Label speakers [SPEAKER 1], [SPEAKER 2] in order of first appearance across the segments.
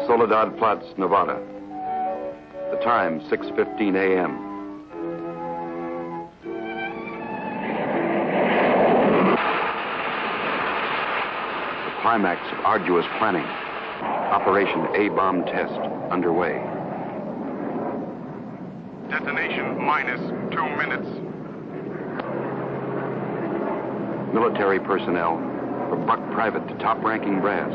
[SPEAKER 1] Soledad Flats, Nevada. The time, 6:15 a.m. The climax of arduous planning. Operation A-bomb test underway.
[SPEAKER 2] Detonation minus 2 minutes.
[SPEAKER 1] Military personnel, from buck private to top-ranking brass.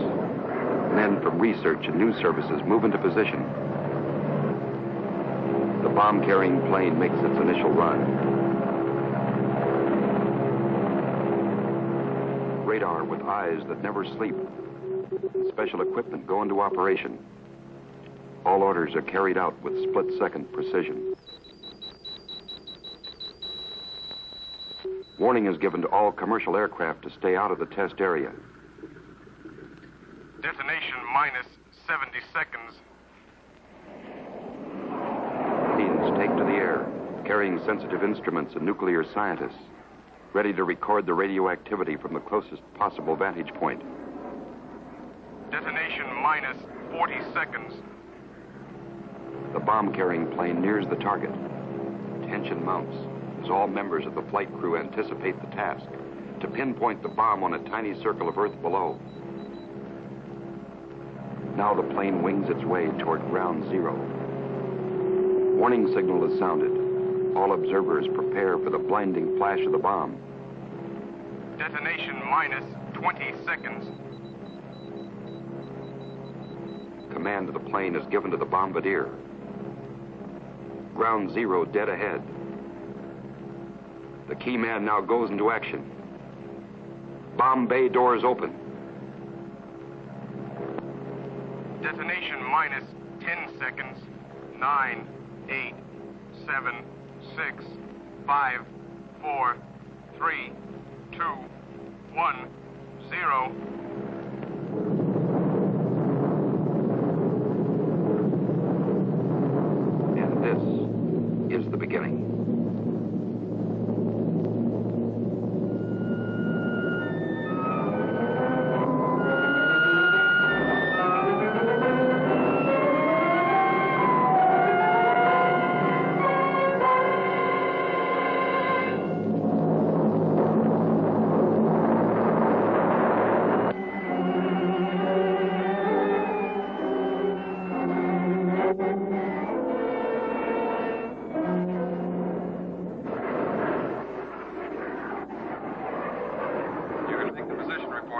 [SPEAKER 1] Men from research and news services move into position. The bomb-carrying plane makes its initial run. Radar with eyes that never sleep. Special equipment go into operation. All orders are carried out with split-second precision. Warning is given to all commercial aircraft to stay out of the test area.
[SPEAKER 2] Detonation minus 70 seconds.
[SPEAKER 1] Planes take to the air, carrying sensitive instruments and nuclear scientists, ready to record the radioactivity from the closest possible vantage point.
[SPEAKER 2] Detonation minus 40 seconds.
[SPEAKER 1] The bomb-carrying plane nears the target. Tension mounts as all members of the flight crew anticipate the task, to pinpoint the bomb on a tiny circle of Earth below. Now the plane wings its way toward ground zero. Warning signal is sounded. All observers prepare for the blinding flash of the bomb.
[SPEAKER 2] Detonation minus 20 seconds.
[SPEAKER 1] Command of the plane is given to the bombardier. Ground zero dead ahead. The key man now goes into action. Bomb bay doors open.
[SPEAKER 2] Detonation minus 10 seconds. 9, 8, 7, 6, 5, 4, 3, 2, 1, 0.
[SPEAKER 1] And this is the beginning.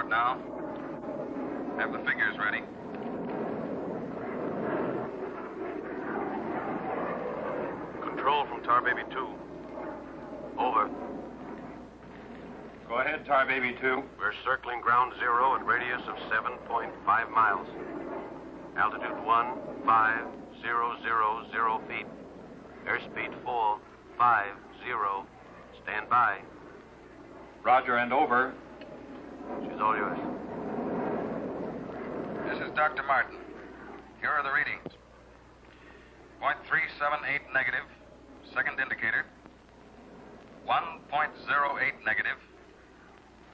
[SPEAKER 2] Now, have the figures ready. Control from Tar Baby 2. Over.
[SPEAKER 3] Go ahead, Tar Baby 2.
[SPEAKER 2] We're circling ground zero at radius of 7.5 miles. Altitude 15,000 feet. Airspeed full 50. Stand by.
[SPEAKER 3] Roger and over.
[SPEAKER 2] She's all yours.
[SPEAKER 4] This is Dr. Martin. Here are the readings. 0.378 negative, second indicator. 1.08 negative.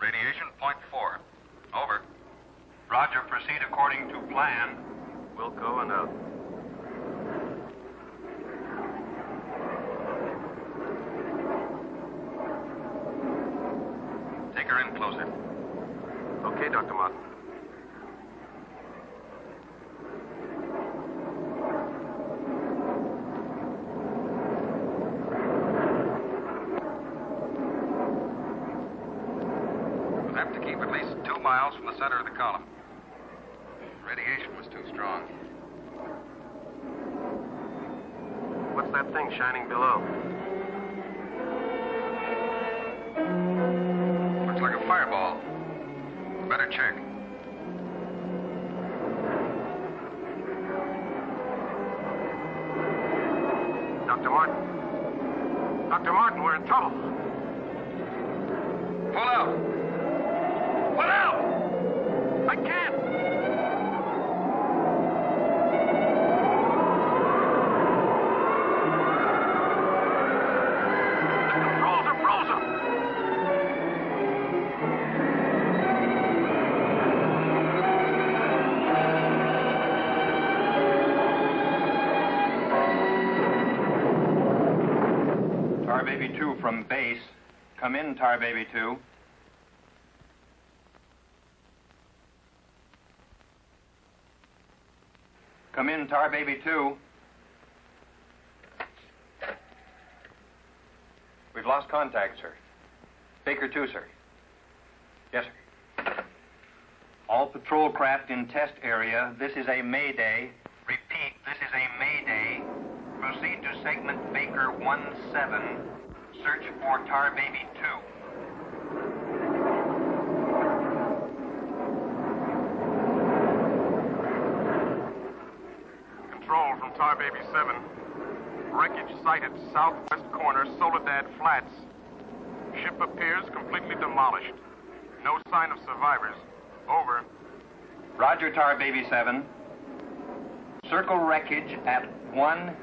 [SPEAKER 4] Radiation 0.4. Over.
[SPEAKER 3] Roger, proceed according to plan.
[SPEAKER 2] Wilco and out.
[SPEAKER 4] Take her in closer.
[SPEAKER 2] Okay, Dr. Martin.
[SPEAKER 4] We'll have to keep at least 2 miles from the center of the column. Radiation was too strong.
[SPEAKER 2] What's that thing shining below?
[SPEAKER 4] Looks like a fireball. Better check.
[SPEAKER 2] Dr. Martin. Dr. Martin, we're in trouble.
[SPEAKER 4] Pull out!
[SPEAKER 2] Pull out! I can't! The controls are frozen!
[SPEAKER 3] Baby 2 from base. Come in, Tar Baby 2. Come in, Tar Baby 2. We've lost contact, sir. Baker 2, sir. Yes, sir. All patrol craft in test area. This is a Mayday. Repeat, this is a Mayday. Proceed to segment Baker 17. Search for Tar Baby 2.
[SPEAKER 5] Control from Tar Baby 7. Wreckage sighted southwest corner, Soledad Flats. Ship appears completely demolished. No sign of survivors. Over.
[SPEAKER 3] Roger, Tar Baby 7. Circle wreckage at 1000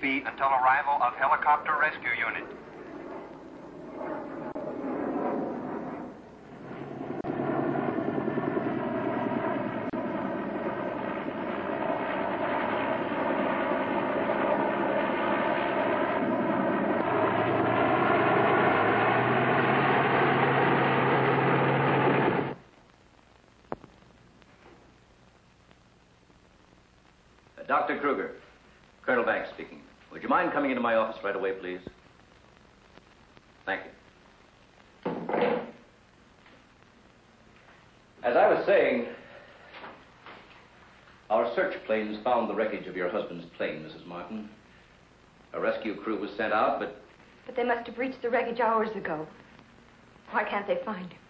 [SPEAKER 3] feet until arrival of helicopter rescue unit.
[SPEAKER 6] Dr. Kruger, Colonel Banks speaking. Would you mind coming into my office right away, please? Thank you. As I was saying, our search planes found the wreckage of your husband's plane, Mrs. Martin. A rescue crew was sent out, but...
[SPEAKER 7] But they must have reached the wreckage hours ago. Why can't they find him?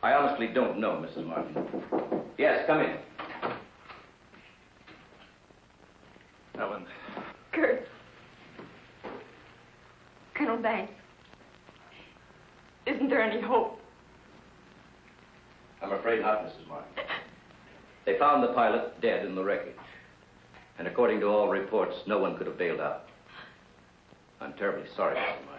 [SPEAKER 6] I honestly don't know, Mrs. Martin. Yes, come in.
[SPEAKER 3] Ellen.
[SPEAKER 7] Kurt. Colonel Banks. Isn't there any hope?
[SPEAKER 6] I'm afraid not, Mrs. Martin. They found the pilot dead in the wreckage. And according to all reports, no one could have bailed out. I'm terribly sorry, Mrs. Martin.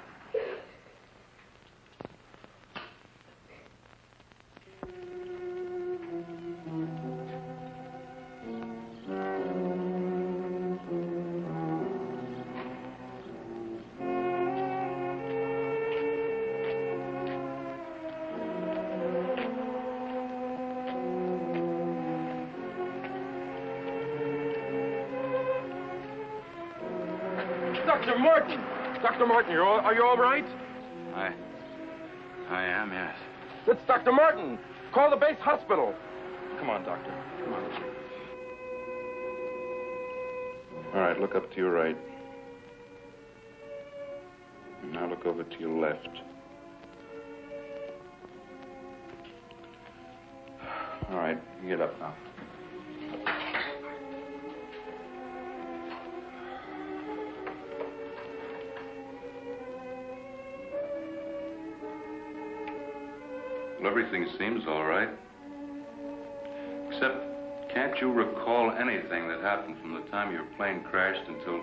[SPEAKER 5] Dr. Martin! Dr. Martin, are you all right?
[SPEAKER 1] I am, yes.
[SPEAKER 5] It's Dr. Martin. Call the base hospital. Come on, Doctor. Come on.
[SPEAKER 1] All right, look up to your right. Now look over to your left. All right, you get up now. Well, everything seems all right. Except, can't you recall anything that happened from the time your plane crashed until...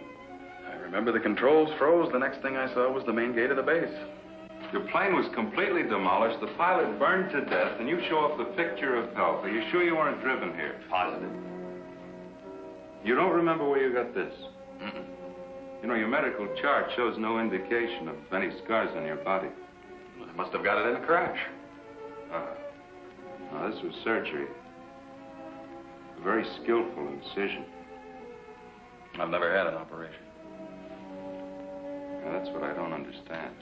[SPEAKER 8] I remember the controls froze. The next thing I saw was the main gate of the base.
[SPEAKER 1] Your plane was completely demolished, the pilot burned to death, and you show off the picture of health. Are you sure you weren't driven here?
[SPEAKER 8] Positive.
[SPEAKER 1] You don't remember where you got this? Mm-mm. You know, your medical chart shows no indication of any scars on your body.
[SPEAKER 8] I must have got it in a crash.
[SPEAKER 1] Now, this was surgery. A very skillful incision.
[SPEAKER 8] I've never had an operation.
[SPEAKER 1] Now, that's what I don't understand.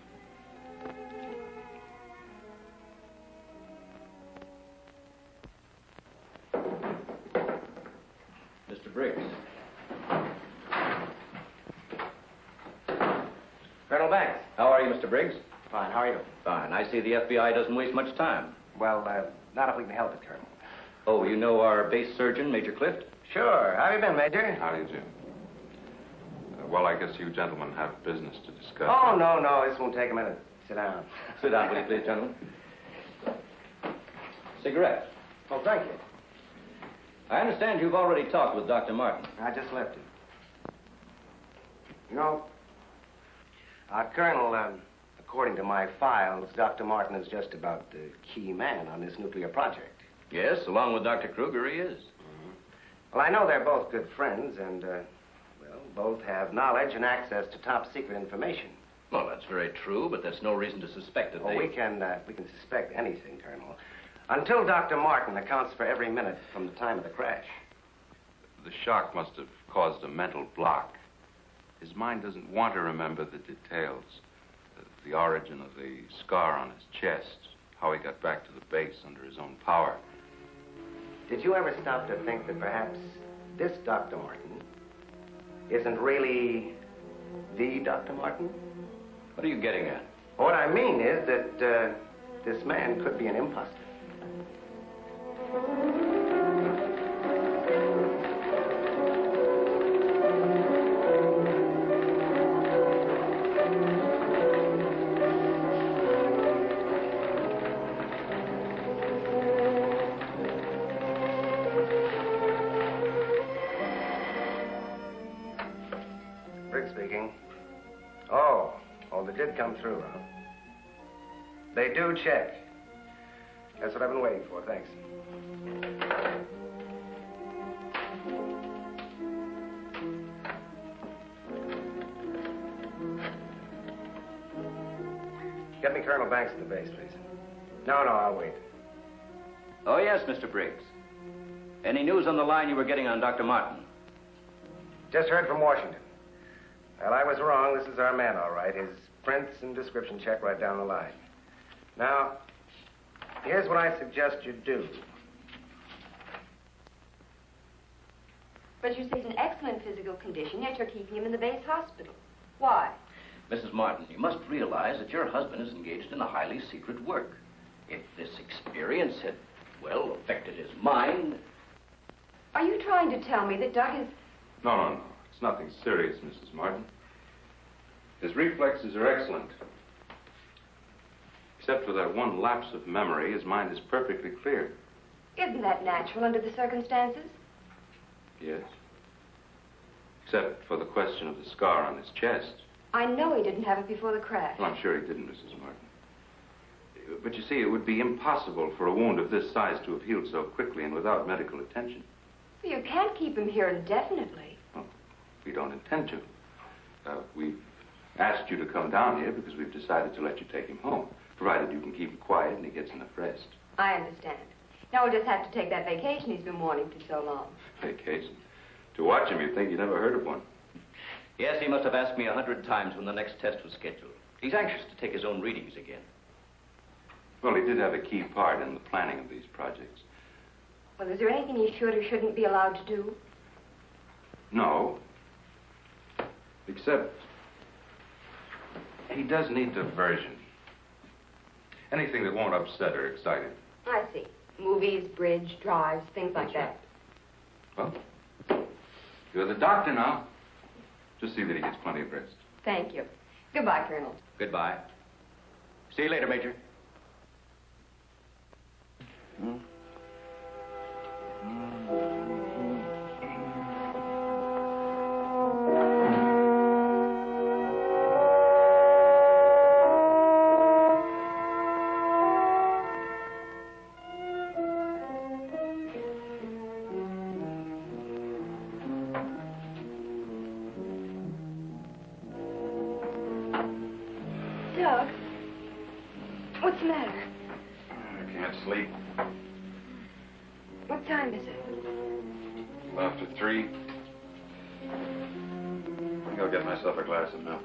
[SPEAKER 6] Mr. Briggs.
[SPEAKER 9] Colonel Banks.
[SPEAKER 6] How are you, Mr. Briggs?
[SPEAKER 9] Fine, how are you?
[SPEAKER 6] Fine. I see the FBI doesn't waste much time.
[SPEAKER 9] Well, not if we can help it, Colonel.
[SPEAKER 6] Oh, you know our base surgeon, Major Clift?
[SPEAKER 9] Sure. How have you been, Major?
[SPEAKER 1] How do you do? Well, I guess you gentlemen have business to discuss.
[SPEAKER 9] Oh, no, this won't take a minute. Sit down.
[SPEAKER 6] Sit down, will you please, gentlemen? Cigarette.
[SPEAKER 9] Oh, thank you.
[SPEAKER 6] I understand you've already talked with Dr. Martin.
[SPEAKER 9] I just left him. You know, Colonel, according to my files, Dr. Martin is just about the key man on this nuclear project.
[SPEAKER 6] Yes, along with Dr. Kruger, he is.
[SPEAKER 9] Well, I know they're both good friends, and, well, both have knowledge and access to top secret information.
[SPEAKER 6] Well, that's very true, but that's no reason to suspect that they...
[SPEAKER 9] We can suspect anything, Colonel. Until Dr. Martin accounts for every minute from the time of the crash.
[SPEAKER 1] The shock must have caused a mental block. His mind doesn't want to remember the details. The origin of the scar on his chest, how he got back to the base under his own power.
[SPEAKER 9] Did you ever stop to think that perhaps this Dr. Martin isn't really the Dr. Martin?
[SPEAKER 6] What are you getting at?
[SPEAKER 9] What I mean is that this man could be an imposter. Briggs speaking. Oh, they did come through, huh? They do check. That's what I've been waiting for, thanks. Get me Colonel Banks at the base, please. No, I'll wait.
[SPEAKER 6] Oh, yes, Mr. Briggs. Any news on the line you were getting on Dr. Martin?
[SPEAKER 9] Just heard from Washington. Well, I was wrong. This is our man, all right. His prints and description check right down the line. Now, here's what I suggest you do.
[SPEAKER 7] But you say he's in excellent physical condition, yet you're keeping him in the base hospital. Why?
[SPEAKER 6] Mrs. Martin, you must realize that your husband is engaged in a highly secret work. If this experience had, well, affected his mind...
[SPEAKER 7] Are you trying to tell me that Doug is...
[SPEAKER 1] No. It's nothing serious, Mrs. Martin. His reflexes are excellent. Except for that one lapse of memory, his mind is perfectly clear.
[SPEAKER 7] Isn't that natural under the circumstances?
[SPEAKER 1] Yes. Except for the question of the scar on his chest.
[SPEAKER 7] I know he didn't have it before the crash.
[SPEAKER 1] Well, I'm sure he didn't, Mrs. Martin. But you see, it would be impossible for a wound of this size to have healed so quickly and without medical attention.
[SPEAKER 7] Well, you can't keep him here indefinitely.
[SPEAKER 1] Well, we don't intend to. We've asked you to come down here because we've decided to let you take him home, provided you can keep him quiet and he gets enough rest.
[SPEAKER 7] I understand. Now we'll just have to take that vacation he's been wanting for so long.
[SPEAKER 1] Vacation? To watch him, you'd think you never heard of one.
[SPEAKER 6] Yes, he must have asked me 100 times when the next test was scheduled. He's anxious to take his own readings again.
[SPEAKER 1] Well, he did have a key part in the planning of these projects.
[SPEAKER 7] Well, is there anything he should or shouldn't be allowed to do?
[SPEAKER 1] No. Except he does need diversion. Anything that won't upset or excite him.
[SPEAKER 7] I see. Movies, bridge, drives, things like that.
[SPEAKER 1] Well, you're the doctor now. Just see that he gets plenty of rest.
[SPEAKER 7] Thank you. Goodbye, Colonel.
[SPEAKER 6] Goodbye. See you later, Major.
[SPEAKER 7] Doug, what's the matter?
[SPEAKER 1] I can't sleep.
[SPEAKER 7] What time is it?
[SPEAKER 1] After 3. I think I'll get myself a glass of milk.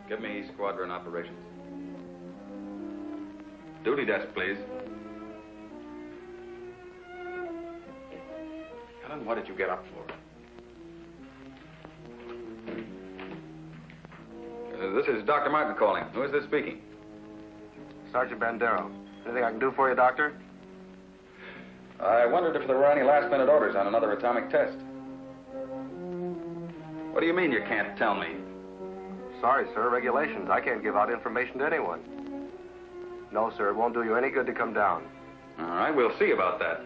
[SPEAKER 1] Give me squadron operations. Duty desk, please. Helen, what did you get up for? This is Dr. Martin calling. Who is this speaking?
[SPEAKER 9] Sergeant Bandero. Anything I can do for you, Doctor?
[SPEAKER 4] I wondered if there were any last-minute orders on another atomic test.
[SPEAKER 1] What do you mean you can't tell me?
[SPEAKER 9] Sorry, sir. Regulations. I can't give out information to anyone.
[SPEAKER 10] No, sir. It won't do you any good to come down.
[SPEAKER 8] All right, we'll see about that.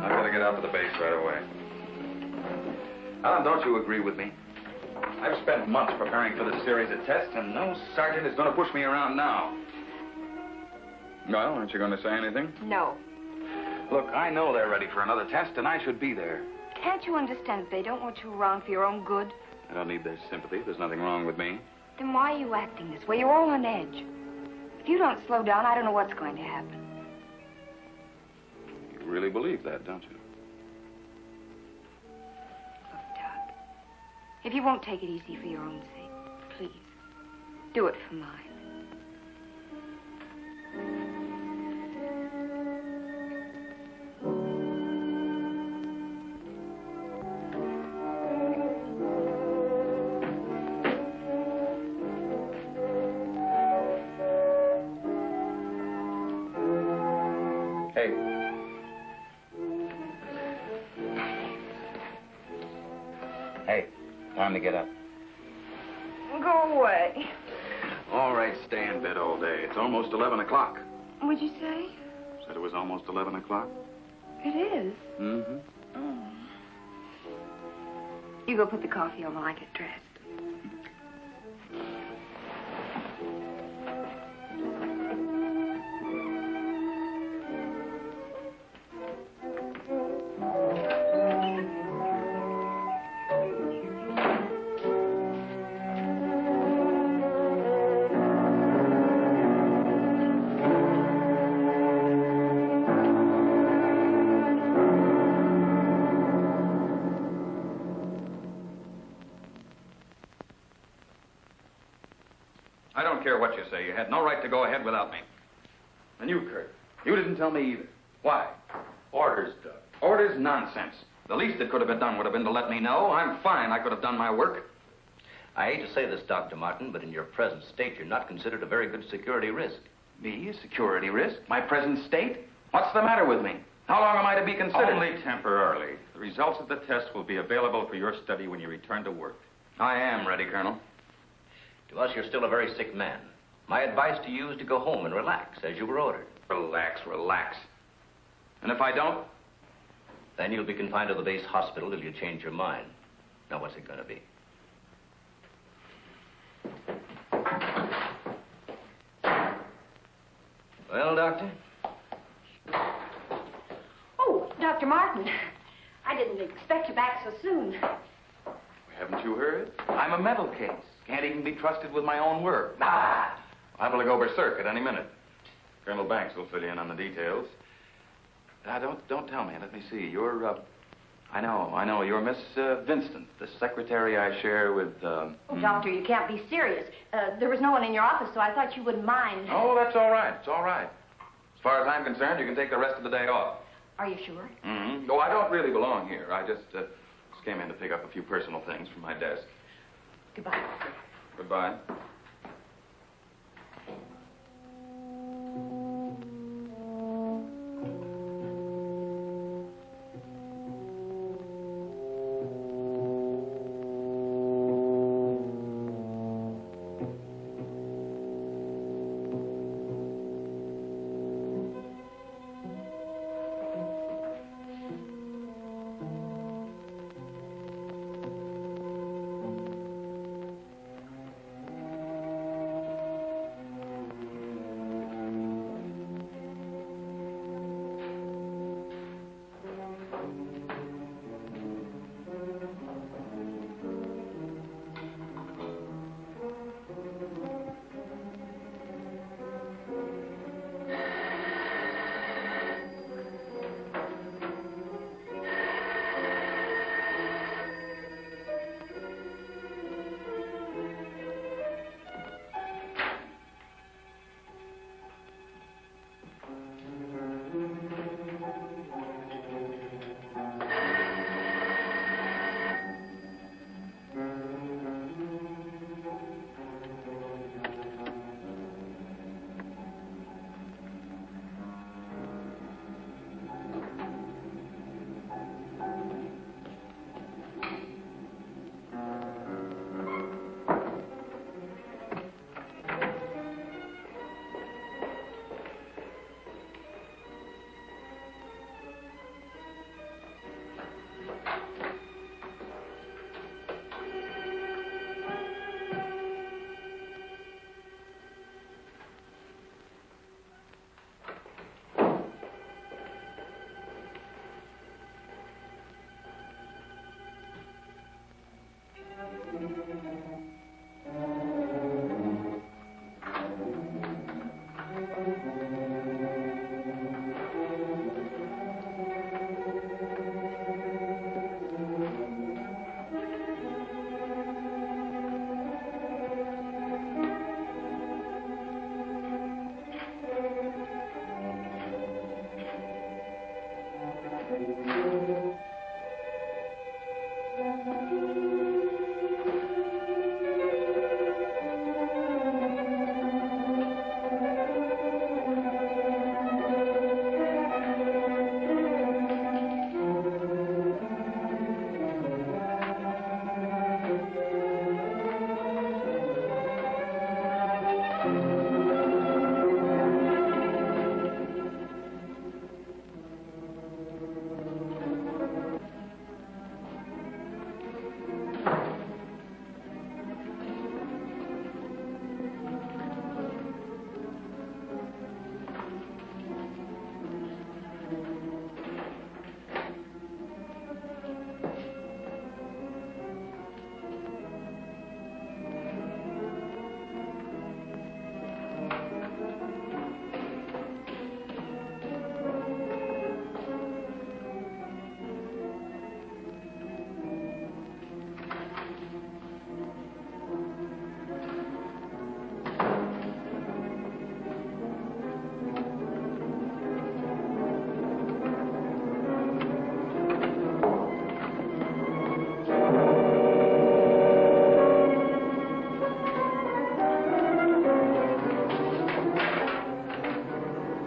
[SPEAKER 8] I've got to get out to the base right away. Alan, don't you agree with me? I've spent months preparing for this series of tests, and no sergeant is going to push me around now. Well, aren't you going to say anything?
[SPEAKER 7] No.
[SPEAKER 8] Look, I know they're ready for another test, and I should be there.
[SPEAKER 7] Can't you understand that they don't want you around for your own good?
[SPEAKER 8] I don't need their sympathy. There's nothing wrong with me.
[SPEAKER 7] Then why are you acting this way? You're all on edge. If you don't slow down, I don't know what's going to happen.
[SPEAKER 8] You really believe that, don't you?
[SPEAKER 7] Look, Doug, if you won't take it easy for your own sake, please, do it for mine.
[SPEAKER 8] Hey, time to get up.
[SPEAKER 7] Go away.
[SPEAKER 8] All right, stay in bed all day. It's almost 11 o'clock.
[SPEAKER 7] What'd you say?
[SPEAKER 8] Said it was almost 11 o'clock?
[SPEAKER 7] It is.
[SPEAKER 8] Mm-hmm.
[SPEAKER 7] Oh. You go put the coffee on while I get dressed.
[SPEAKER 8] I don't care what you say. You had no right to go ahead without me. And you, Kurt, you didn't tell me either. Why? Orders, Doug. Orders? Nonsense. The least that could have been done would have been to let me know. I'm fine. I could have done my work.
[SPEAKER 6] I hate to say this, Dr. Martin, but in your present state, you're not considered a very good security risk.
[SPEAKER 8] Me? A security risk? My present state? What's the matter with me? How long am I to be considered?
[SPEAKER 11] Only temporarily. The results of the test will be available for your study when you return to work.
[SPEAKER 8] I am ready, Colonel.
[SPEAKER 6] To us, you're still a very sick man. My advice to you is to go home and relax, as you were ordered.
[SPEAKER 8] Relax, relax. And if I don't?
[SPEAKER 6] Then you'll be confined to the base hospital till you change your mind. Now, what's it going to be? Well, Doctor?
[SPEAKER 7] Oh, Dr. Martin. I didn't expect you back so soon.
[SPEAKER 8] Haven't you heard? I'm a mental case. Can't even be trusted with my own work. Ah! Liable to go berserk at any minute. Colonel Banks will fill you in on the details. Don't tell me. Let me see. You're, I know. You're Miss Vincent, the secretary I share with,
[SPEAKER 7] Oh, Doctor, you can't be serious. There was no one in your office, so I thought you wouldn't mind.
[SPEAKER 8] Oh, that's all right. It's all right. As far as I'm concerned, you can take the rest of the day off.
[SPEAKER 7] Are you sure?
[SPEAKER 8] Mm-hmm. Oh, I don't really belong here. I just came in to pick up a few personal things from my desk.
[SPEAKER 7] Goodbye, Doctor.
[SPEAKER 8] Goodbye.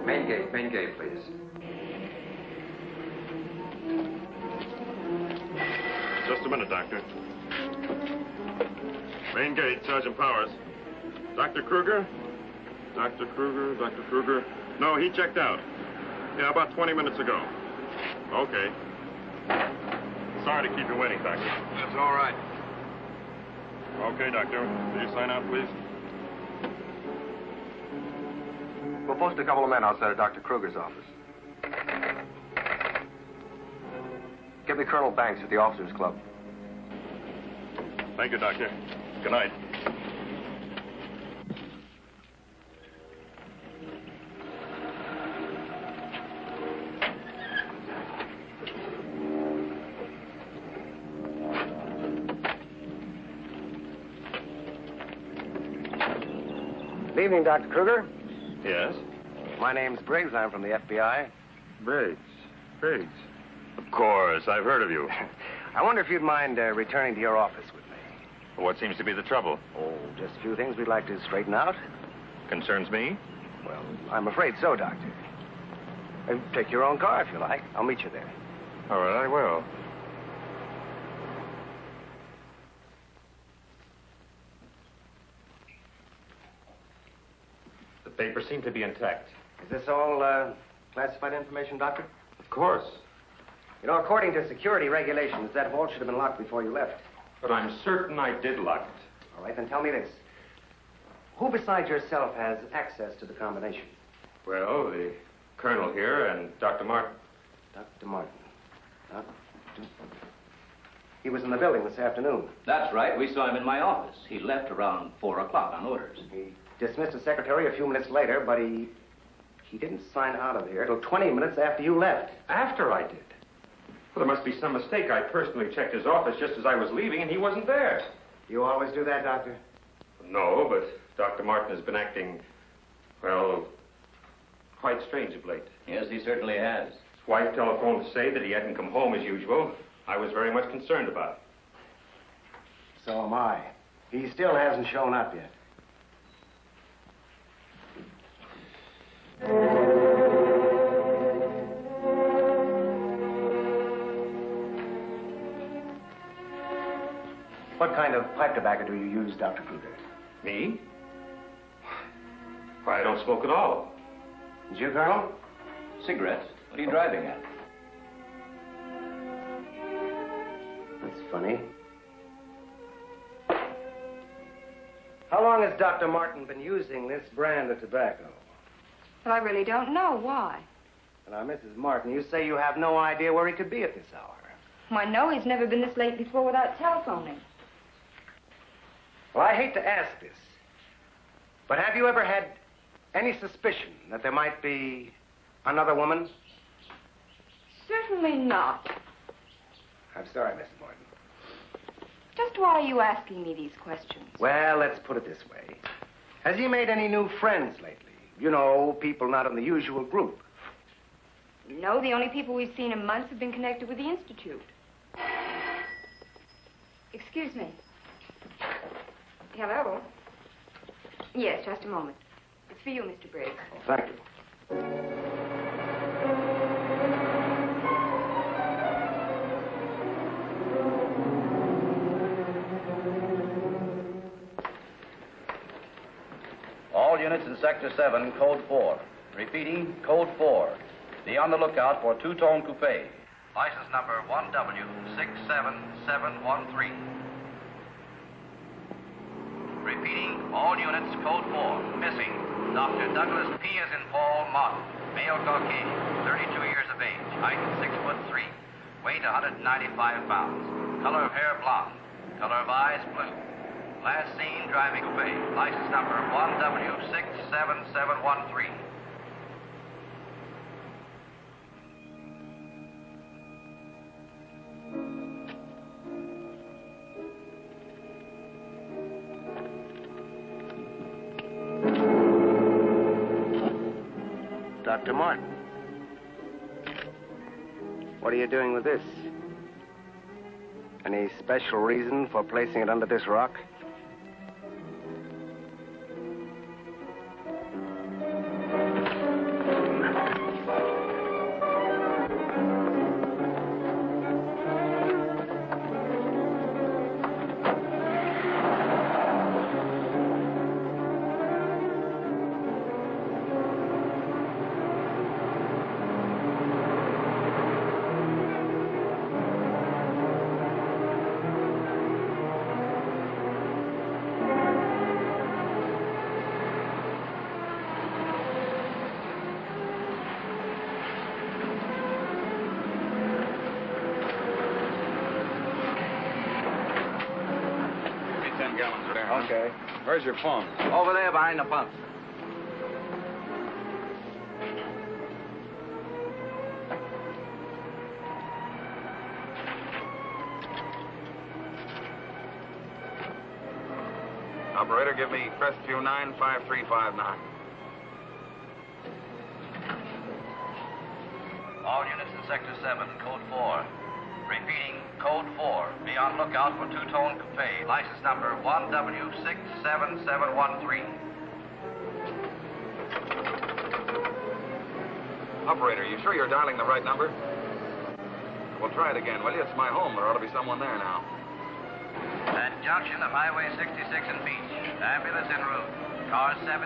[SPEAKER 10] Main gate, please.
[SPEAKER 5] Just a minute, Doctor. Main gate, Sergeant Powers. Dr. Kruger? Dr. Kruger. No, he checked out. Yeah, about 20 minutes ago. Okay. Sorry to keep you waiting, Doctor.
[SPEAKER 4] That's all right.
[SPEAKER 5] Okay, Doctor. Will you sign out, please?
[SPEAKER 10] We'll post a couple of men outside of Dr. Kruger's office. Get me Colonel Banks at the Officers Club.
[SPEAKER 5] Thank you, Doctor. Good night.
[SPEAKER 9] Good evening, Dr. Kruger.
[SPEAKER 5] Yes?
[SPEAKER 9] My name's Briggs. I'm from the FBI.
[SPEAKER 5] Briggs. Of course, I've heard of you.
[SPEAKER 9] I wonder if you'd mind returning to your office with me.
[SPEAKER 5] What seems to be the trouble?
[SPEAKER 9] Oh, just a few things we'd like to straighten out.
[SPEAKER 5] Concerns me?
[SPEAKER 9] Well, I'm afraid so, Doctor. Take your own car if you like. I'll meet you there.
[SPEAKER 5] All right, I will.
[SPEAKER 11] The papers seem to be intact.
[SPEAKER 9] Is this all classified information, Doctor?
[SPEAKER 11] Of course.
[SPEAKER 9] You know, according to security regulations, that vault should have been locked before you left.
[SPEAKER 11] But I'm certain I did lock it.
[SPEAKER 9] All right, then tell me this. Who besides yourself has access to the combination?
[SPEAKER 11] Well, the colonel here and Dr. Martin.
[SPEAKER 9] Dr. Martin. He was in the building this afternoon.
[SPEAKER 6] That's right. We saw him in my office. He left around 4 o'clock on orders.
[SPEAKER 9] He dismissed the secretary a few minutes later, but he didn't sign out of here till 20 minutes after you left.
[SPEAKER 11] After I did? Well, there must be some mistake. I personally checked his office just as I was leaving, and he wasn't there.
[SPEAKER 9] You always do that, Doctor?
[SPEAKER 11] No, but Dr. Martin has been acting, well, quite strange of late.
[SPEAKER 6] Yes, he certainly has.
[SPEAKER 11] His wife telephoned to say that he hadn't come home as usual. I was very much concerned about it.
[SPEAKER 9] So am I. He still hasn't shown up yet. What kind of pipe tobacco do you use, Dr. Kruger?
[SPEAKER 11] Me? Why, I don't smoke at all.
[SPEAKER 9] Did you, Colonel?
[SPEAKER 6] Cigarettes? What are you driving at?
[SPEAKER 9] That's funny. How long has Dr. Martin been using this brand of tobacco?
[SPEAKER 7] Well, I really don't know. Why?
[SPEAKER 9] Now, Mrs. Martin, you say you have no idea where he could be at this hour.
[SPEAKER 7] Well, I know he's never been this late before without telephoning.
[SPEAKER 9] Well, I hate to ask this, but have you ever had any suspicion that there might be another woman?
[SPEAKER 7] Certainly not.
[SPEAKER 9] I'm sorry, Mrs. Martin.
[SPEAKER 7] Just why are you asking me these questions?
[SPEAKER 9] Well, let's put it this way. Has he made any new friends lately? You know, people not in the usual group.
[SPEAKER 7] No, the only people we've seen in months have been connected with the Institute. Excuse me. Hello? Yes, just a moment. It's for you, Mr. Briggs.
[SPEAKER 9] Thank you.
[SPEAKER 6] All units in Sector 7, Code 4. Repeating, Code 4. Be on the lookout for two-tone coupe. License number 1W67713. Repeating, all units, Code 4. Missing, Dr. Douglas P. as in Paul Martin. Male Caucasian, 32 years of age. Height 6'3". Weight 195 pounds. Color of hair blonde. Color of eyes blue. Last seen driving coupe. License number 1W67713.
[SPEAKER 9] Dr. Martin. What are you doing with this? Any special reason for placing it under this rock?
[SPEAKER 8] gallons there. Huh?
[SPEAKER 9] Okay.
[SPEAKER 8] Where's your phone?
[SPEAKER 6] Over there behind the pump.
[SPEAKER 4] Operator, give me Crestview 95359.
[SPEAKER 6] All units in Sector 7, Code 4. Repeating, Code 4. Be on lookout for two-tone coupe. License number 1W67713.
[SPEAKER 4] Operator, you sure you're dialing the right number? Well, try it again, will you? It's my home. There ought to be someone there now.
[SPEAKER 6] At junction of Highway 66 and Beach. Ambulance en route. Car 17,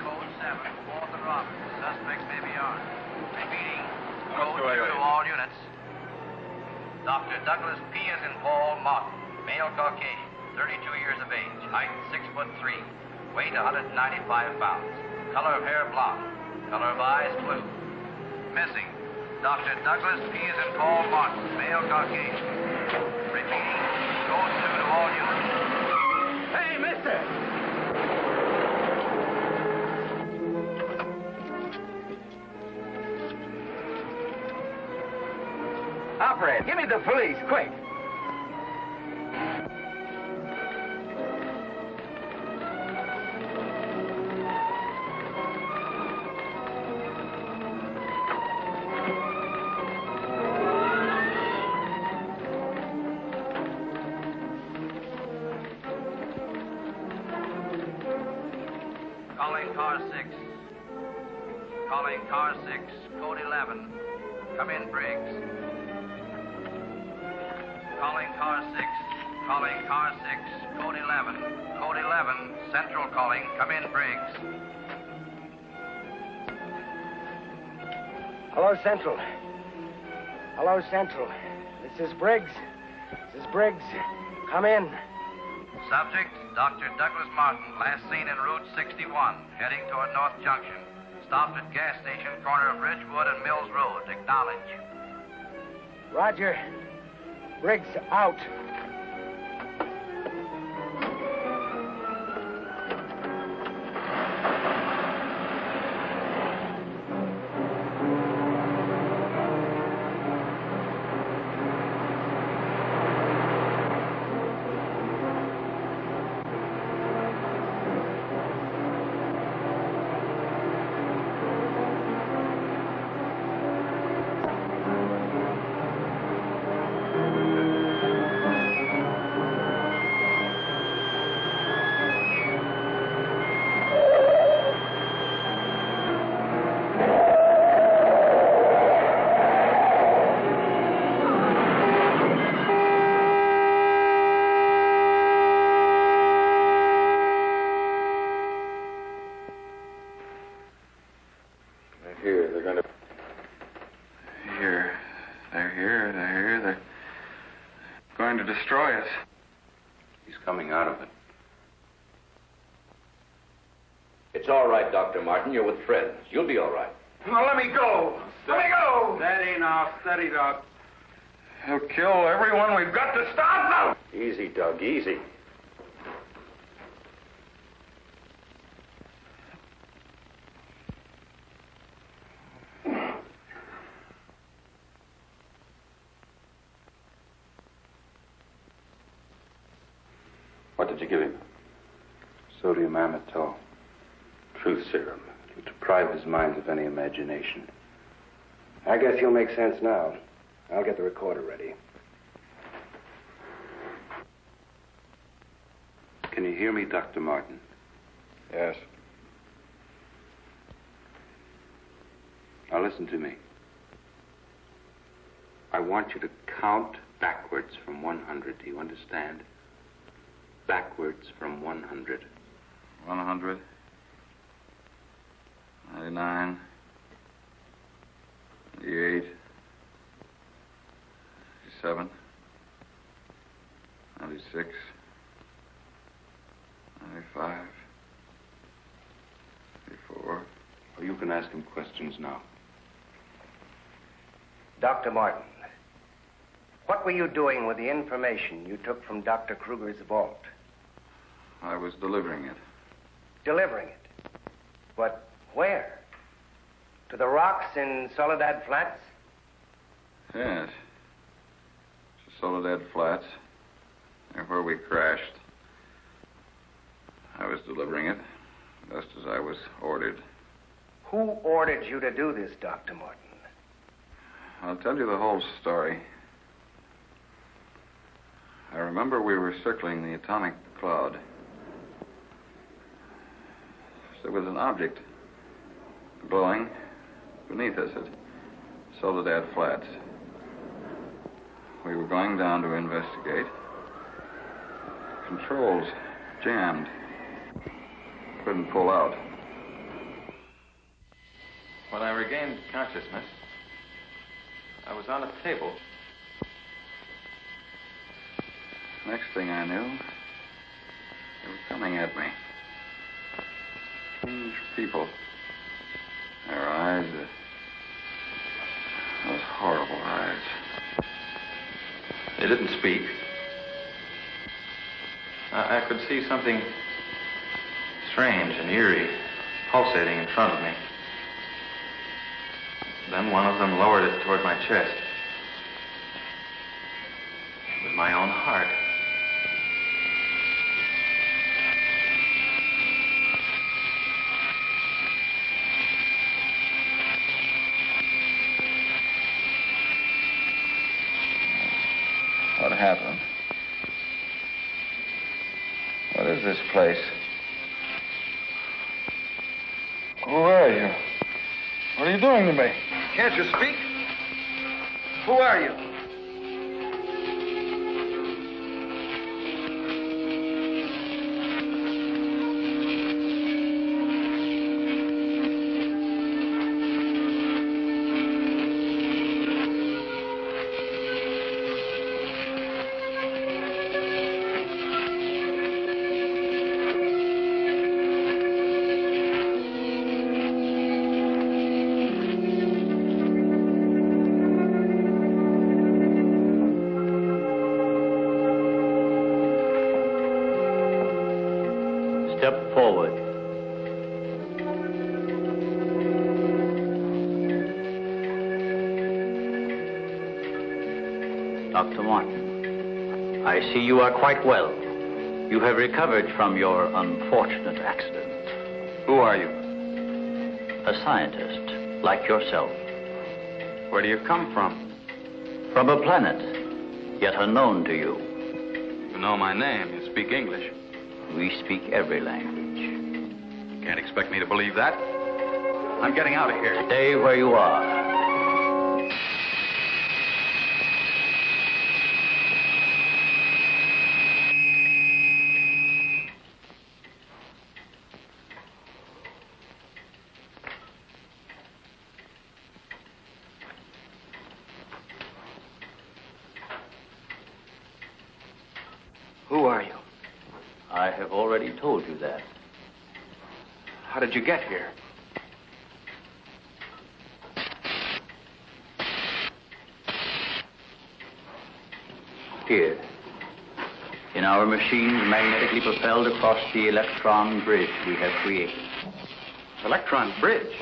[SPEAKER 6] Code 7, 4th and Roberts. Suspect may be armed. Repeating, Code 2 to all units. Dr. Douglas P. as in Paul Martin. Male Caucasian, 32 years of age. Height 6'3". Weight 195 pounds. Color of hair blonde. Color of eyes blue. Missing, Dr. Douglas P. as in Paul Martin. Male Caucasian. Repeating, Code 2 to all units.
[SPEAKER 9] Hey, mister! Operator, give me the police, quick.
[SPEAKER 6] Calling car 6. Calling car 6, Code 11. Come in, Briggs. Calling car 6. Calling car 6, Code 11. Code 11, Central calling. Come in, Briggs.
[SPEAKER 9] Hello, Central. Hello, Central. This is Briggs. This is Briggs. Come in.
[SPEAKER 6] Subject, Dr. Douglas Martin, last seen en route 61, heading toward North Junction. Stopped at gas station, corner of Ridgewood and Mills Road. Acknowledge.
[SPEAKER 9] Roger. Briggs out.
[SPEAKER 8] Destroy us.
[SPEAKER 4] He's coming out of it.
[SPEAKER 6] It's all right, Dr. Martin. You're with friends. You'll be all right.
[SPEAKER 9] Now, let me go. Let me go.
[SPEAKER 10] Steady now, steady, Doc.
[SPEAKER 8] He'll kill everyone. We've got to stop now.
[SPEAKER 6] Easy, Doug, easy.
[SPEAKER 1] What did you give him?
[SPEAKER 12] Sodium amytal. Truth serum. To deprive his mind of any imagination.
[SPEAKER 9] I guess you'll make sense now. I'll get the recorder ready.
[SPEAKER 12] Can you hear me, Dr. Martin?
[SPEAKER 8] Yes.
[SPEAKER 12] Now listen to me. I want you to count backwards from 100. Do you understand? Backwards from 100.
[SPEAKER 8] 100. 99. 98. 97. 96. 95. 94.
[SPEAKER 12] Well, you can ask him questions now.
[SPEAKER 9] Dr. Martin, what were you doing with the information you took from Dr. Kruger's vault?
[SPEAKER 8] I was delivering it.
[SPEAKER 9] Delivering it? But where? To the rocks in Soledad Flats?
[SPEAKER 8] Yes. To Soledad Flats. There where we crashed. I was delivering it, just as I was ordered.
[SPEAKER 9] Who ordered you to do this, Dr. Morton?
[SPEAKER 8] I'll tell you the whole story. I remember we were circling the atomic cloud. There was an object glowing beneath us at Soledad Flats. We were going down to investigate. Controls jammed. Couldn't pull out. When I regained consciousness, I was on a table. Next thing I knew, they were coming at me. Huge people. Their eyes, those horrible eyes. They didn't speak. I could see something strange and eerie pulsating in front of me. Then one of them lowered it toward my chest. It was my own heart. What happened? What is this place?
[SPEAKER 13] Who are you? What are you doing to me?
[SPEAKER 10] Can't you speak? Who are you?
[SPEAKER 14] Step forward. Dr. Martin, I see you are quite well. You have recovered from your unfortunate accident.
[SPEAKER 8] Who are you?
[SPEAKER 14] A scientist, like yourself.
[SPEAKER 8] Where do you come from?
[SPEAKER 14] From a planet, yet unknown to you.
[SPEAKER 8] You know my name. You speak English.
[SPEAKER 14] We speak every language.
[SPEAKER 8] You can't expect me to believe that. I'm getting out of here.
[SPEAKER 14] Stay where you are.
[SPEAKER 9] Who are you?
[SPEAKER 14] I have already told you that.
[SPEAKER 9] How did you get here?
[SPEAKER 14] Here. In our machines magnetically propelled across the electron bridge we have created.
[SPEAKER 8] Electron bridge?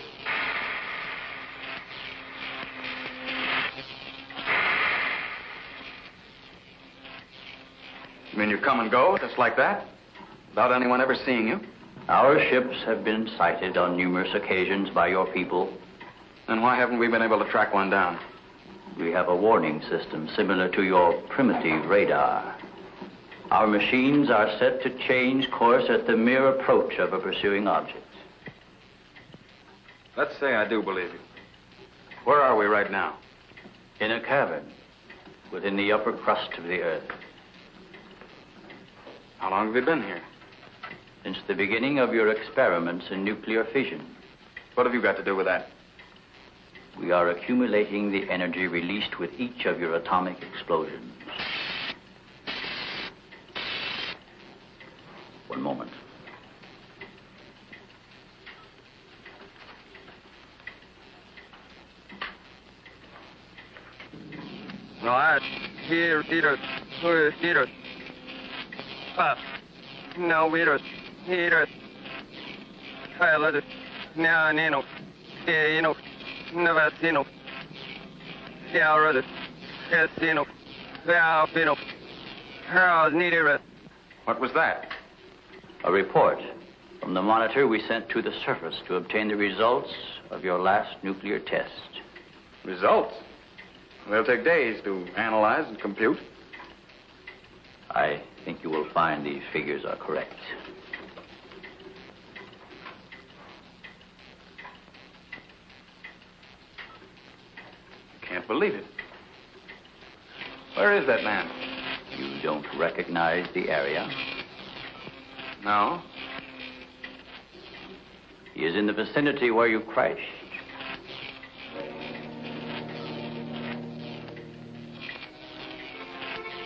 [SPEAKER 8] You mean you come and go just like that? Without anyone ever seeing you?
[SPEAKER 14] Our ships have been sighted on numerous occasions by your people.
[SPEAKER 8] Then why haven't we been able to track one down?
[SPEAKER 14] We have a warning system similar to your primitive radar. Our machines are set to change course at the mere approach of a pursuing object.
[SPEAKER 8] Let's say I do believe you. Where are we right now?
[SPEAKER 14] In a cavern within the upper crust of the Earth.
[SPEAKER 8] How long have you been here?
[SPEAKER 14] Since the beginning of your experiments in nuclear fission.
[SPEAKER 8] What have you got to do with that?
[SPEAKER 14] We are accumulating the energy released with each of your atomic explosions. One moment.
[SPEAKER 13] No, I here.
[SPEAKER 15] no virus, virus, pilot, nano, Navasino, Yarod, Casino, Valpino, Harold Needed.
[SPEAKER 8] What was that?
[SPEAKER 14] A report from the monitor we sent to the surface to obtain the results of your last nuclear test.
[SPEAKER 8] Results? They'll take days to analyze and compute.
[SPEAKER 14] I think you will find these figures are correct.
[SPEAKER 8] Can't believe it. Where is that man?
[SPEAKER 14] You don't recognize the area?
[SPEAKER 8] No.
[SPEAKER 14] He is in the vicinity where you crashed.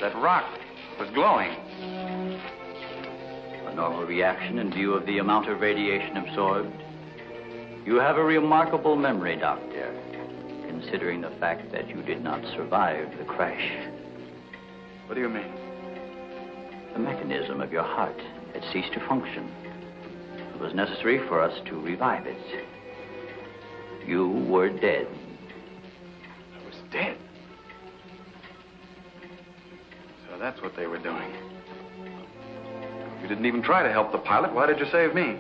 [SPEAKER 8] That rock was glowing.
[SPEAKER 14] A normal reaction in view of the amount of radiation absorbed. You have a remarkable memory, Doctor, considering the fact that you did not survive the crash.
[SPEAKER 8] What do you mean?
[SPEAKER 14] The mechanism of your heart had ceased to function. It was necessary for us to revive it. You were dead.
[SPEAKER 8] I was dead? So that's what they were doing. You didn't even try to help the pilot. Why did you save me?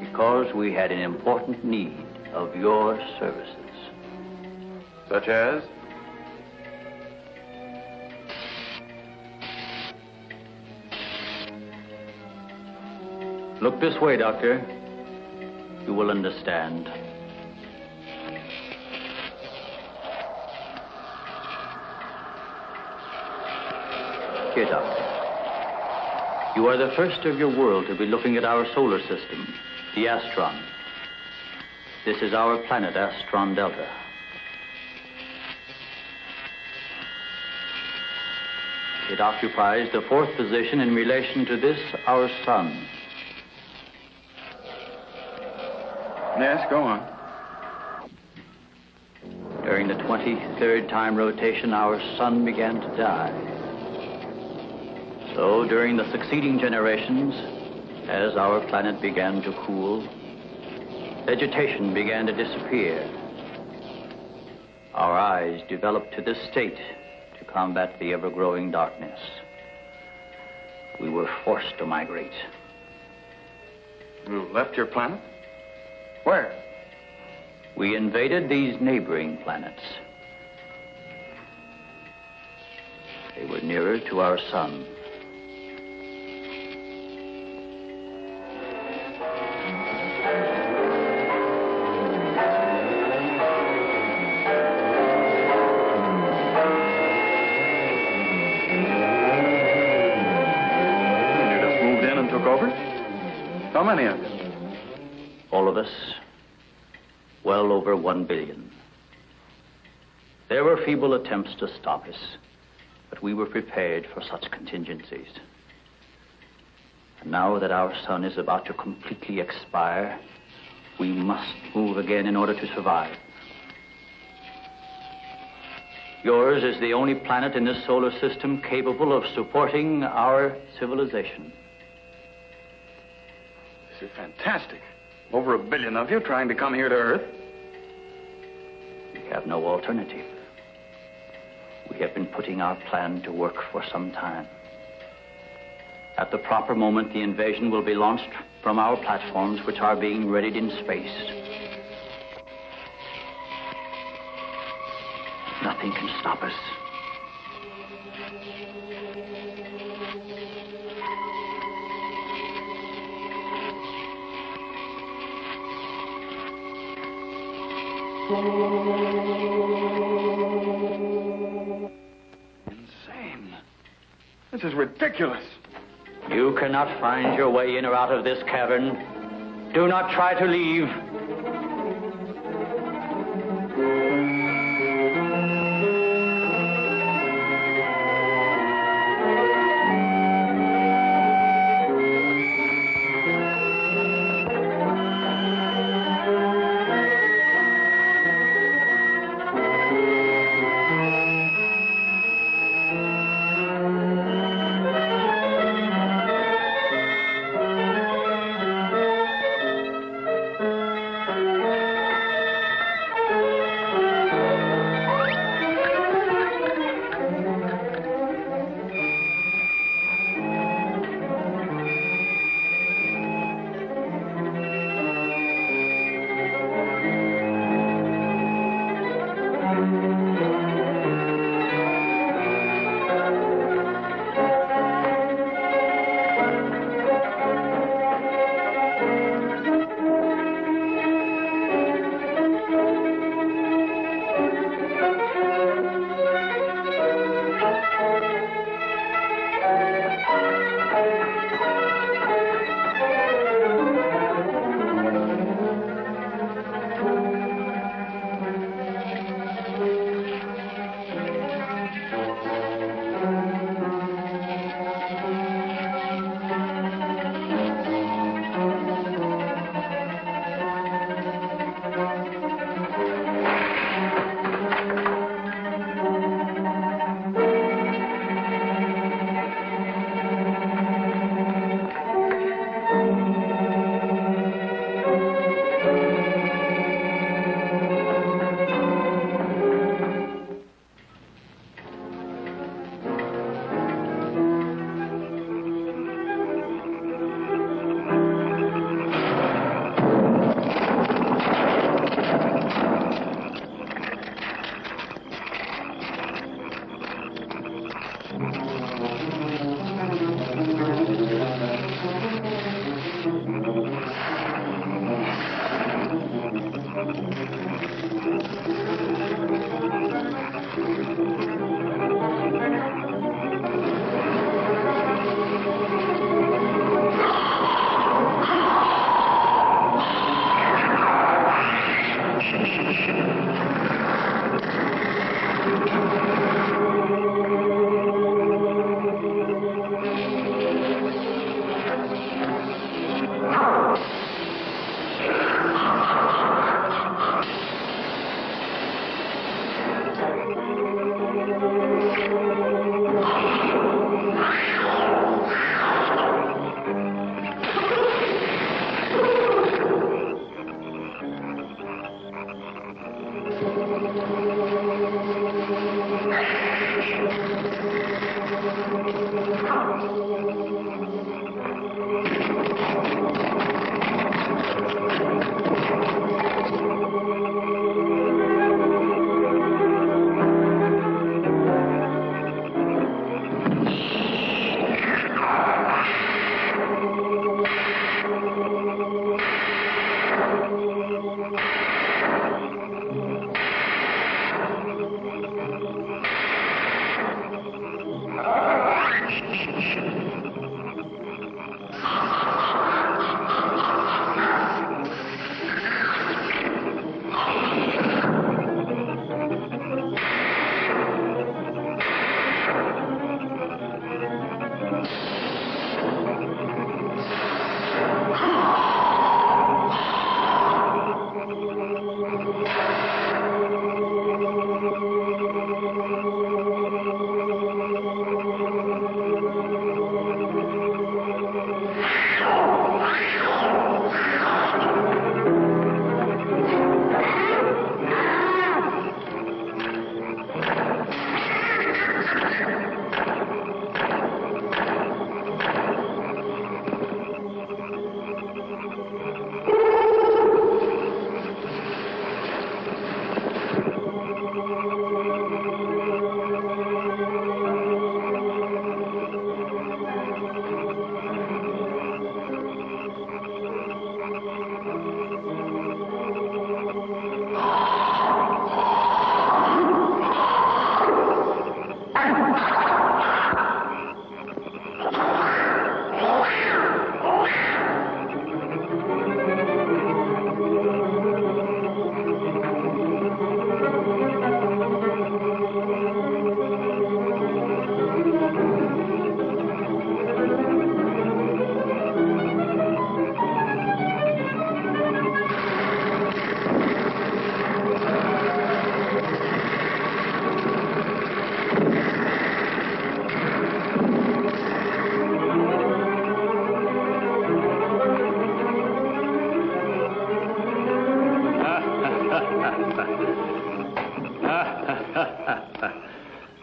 [SPEAKER 14] Because we had an important need of your services.
[SPEAKER 8] Such as?
[SPEAKER 14] Look this way, Doctor. You will understand. Here, Doctor. You are the first of your world to be looking at our solar system, the Astron. This is our planet, Astron Delta. It occupies the fourth position in relation to this, our sun.
[SPEAKER 8] Yes, go on.
[SPEAKER 14] During the 23rd time rotation, our sun began to die. So, during the succeeding generations, as our planet began to cool, vegetation began to disappear. Our eyes developed to this state to combat the ever-growing darkness. We were forced to migrate.
[SPEAKER 8] You left your planet? Where?
[SPEAKER 14] We invaded these neighboring planets. They were nearer to our sun.
[SPEAKER 8] You just moved in and took over? How many of you?
[SPEAKER 14] All of us, well over 1 billion. There were feeble attempts to stop us, but we were prepared for such contingencies. And now that our sun is about to completely expire, we must move again in order to survive. Yours is the only planet in this solar system capable of supporting our civilization.
[SPEAKER 8] This is fantastic. Over 1 billion of you trying to come here to Earth.
[SPEAKER 14] We have no alternative. We have been putting our plan to work for some time. At the proper moment, the invasion will be launched from our platforms, which are being readied in space. Nothing can stop us.
[SPEAKER 8] Insane. This is ridiculous.
[SPEAKER 14] You cannot find your way in or out of this cavern. Do not try to leave.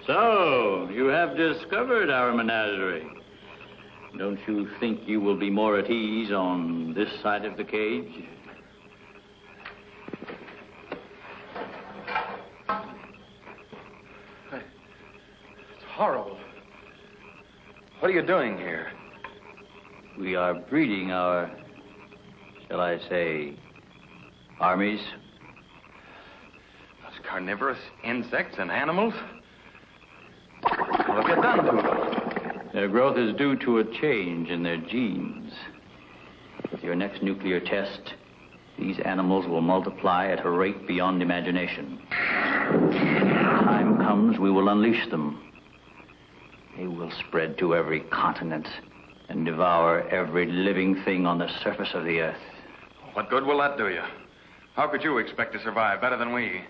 [SPEAKER 14] So, you have discovered our menagerie. Don't you think you will be more at ease on this side of the cage?
[SPEAKER 8] It's horrible. What are you doing here?
[SPEAKER 14] We are breeding our, shall I say, armies.
[SPEAKER 8] Those carnivorous insects and animals? What have you done to them?
[SPEAKER 14] Their growth is due to a change in their genes. With your next nuclear test, these animals will multiply at a rate beyond imagination. When the time comes, we will unleash them. They will spread to every continent and devour every living thing on the surface of the earth.
[SPEAKER 8] What good will that do you? How could you expect to survive better than we?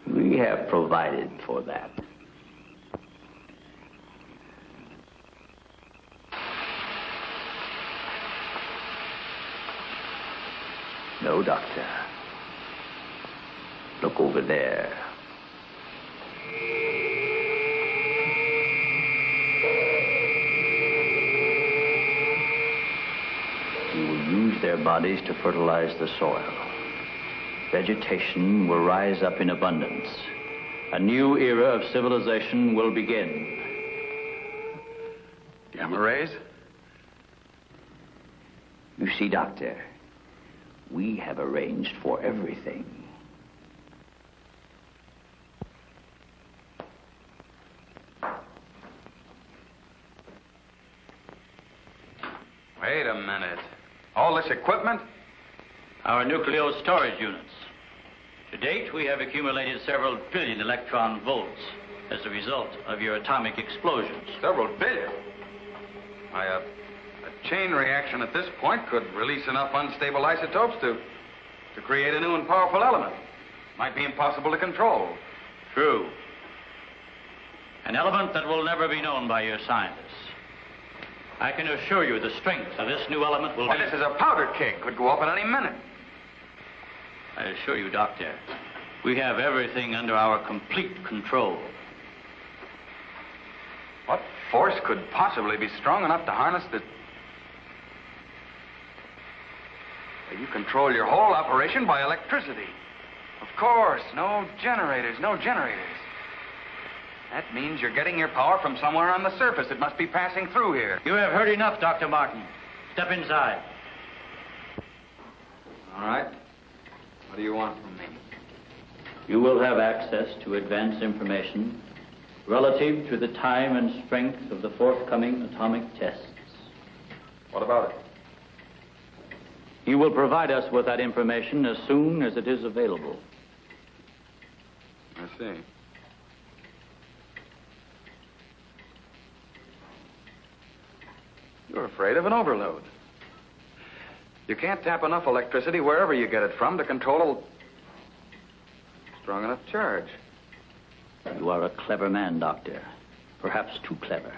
[SPEAKER 14] We have provided for that. No, Doctor. Look over there. We will use their bodies to fertilize the soil. Vegetation will rise up in abundance. A new era of civilization will begin.
[SPEAKER 8] Gamma rays?
[SPEAKER 14] You see, Doctor, we have arranged for everything.
[SPEAKER 8] Wait a minute. All this equipment?
[SPEAKER 14] Our nuclear storage units. To date, we have accumulated several billion electron volts as a result of your atomic explosions.
[SPEAKER 8] Several billion? Why, a chain reaction at this point could release enough unstable isotopes to create a new and powerful element. Might be impossible to control.
[SPEAKER 14] True. An element that will never be known by your scientists. I can assure you the strength of this new element will be...
[SPEAKER 8] This is a powder keg. Could go off at any minute.
[SPEAKER 14] I assure you, Doctor, we have everything under our complete control.
[SPEAKER 8] What force could possibly be strong enough to harness the... You control your whole operation by electricity. Of course, no generators. That means you're getting your power from somewhere on the surface. It must be passing through here.
[SPEAKER 14] You have heard enough, Dr. Martin. Step inside.
[SPEAKER 8] All right. What do you want from me?
[SPEAKER 14] You will have access to advanced information relative to the time and strength of the forthcoming atomic tests.
[SPEAKER 8] What about it?
[SPEAKER 14] You will provide us with that information as soon as it is available.
[SPEAKER 8] I see. You're afraid of an overload. You can't tap enough electricity wherever you get it from to control a strong enough charge.
[SPEAKER 14] You are a clever man, Doctor. Perhaps too clever.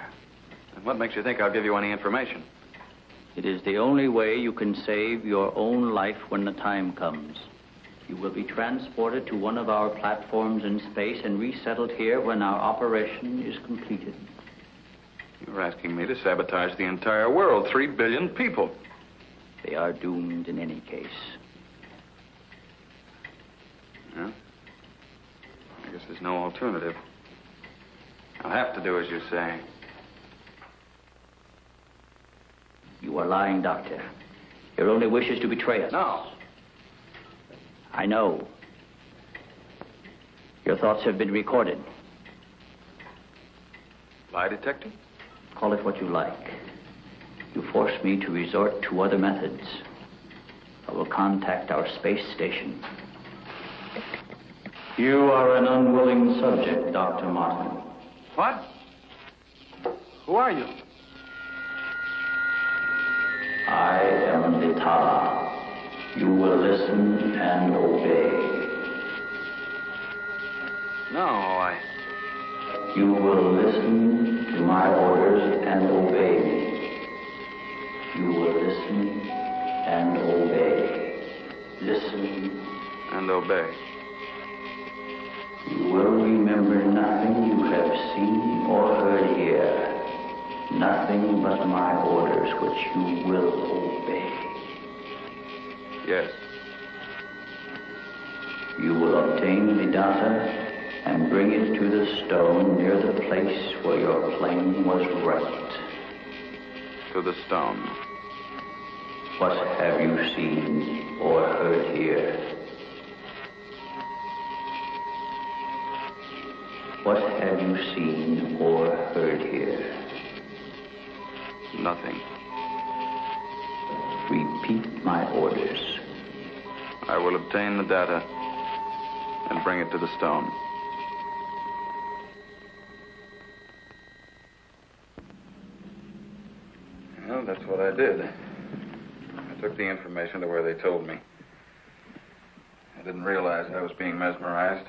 [SPEAKER 8] And what makes you think I'll give you any information?
[SPEAKER 14] It is the only way you can save your own life when the time comes. You will be transported to one of our platforms in space and resettled here when our operation is completed.
[SPEAKER 8] You're asking me to sabotage the entire world, 3 billion people.
[SPEAKER 14] They are doomed in any case.
[SPEAKER 8] Yeah? I guess there's no alternative. I'll have to do as you say.
[SPEAKER 14] You are lying, Doctor. Your only wish is to betray us.
[SPEAKER 8] No.
[SPEAKER 14] I know. Your thoughts have been recorded.
[SPEAKER 8] Lie detector?
[SPEAKER 14] Call it what you like. You force me to resort to other methods. I will contact our space station. You are an unwilling subject, Dr. Martin.
[SPEAKER 8] What? Who are you?
[SPEAKER 14] I am Vitala. You will listen and obey.
[SPEAKER 8] No,
[SPEAKER 14] You will listen to my orders and obey me. You will listen and obey. Listen
[SPEAKER 8] and obey.
[SPEAKER 14] You will remember nothing you have seen or heard here. Nothing but my orders which you will obey.
[SPEAKER 8] Yes.
[SPEAKER 14] You will obtain the data and bring it to the stone near the place where your plane was wrecked.
[SPEAKER 8] To the stone.
[SPEAKER 14] What have you seen or heard here? What have you seen or heard here?
[SPEAKER 8] Nothing.
[SPEAKER 14] Repeat my orders.
[SPEAKER 8] I will obtain the data and bring it to the stone. Well, that's what I did. I took the information to where they told me. I didn't realize I was being mesmerized.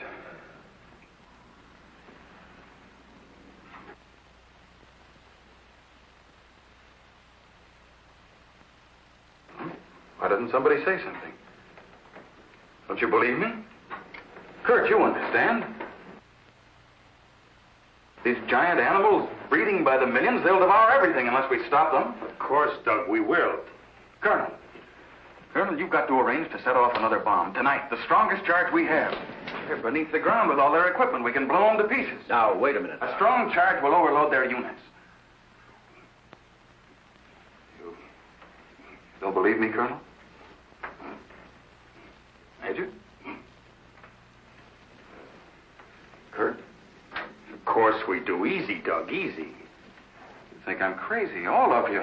[SPEAKER 8] Why didn't somebody say something? Don't you believe me? Kurt, you understand. These giant animals breeding by the millions, they'll devour everything unless we stop them.
[SPEAKER 11] Of course, Doug, we will.
[SPEAKER 8] Colonel, you've got to arrange to set off another bomb tonight. The strongest charge we have. They're beneath the ground with all their equipment. We can blow them to pieces.
[SPEAKER 10] Now, wait a minute.
[SPEAKER 8] A strong charge will overload their units. You don't believe me, Colonel? Major? Kurt?
[SPEAKER 11] Of course we do. Easy, Doug, easy.
[SPEAKER 8] You think I'm crazy, all of you.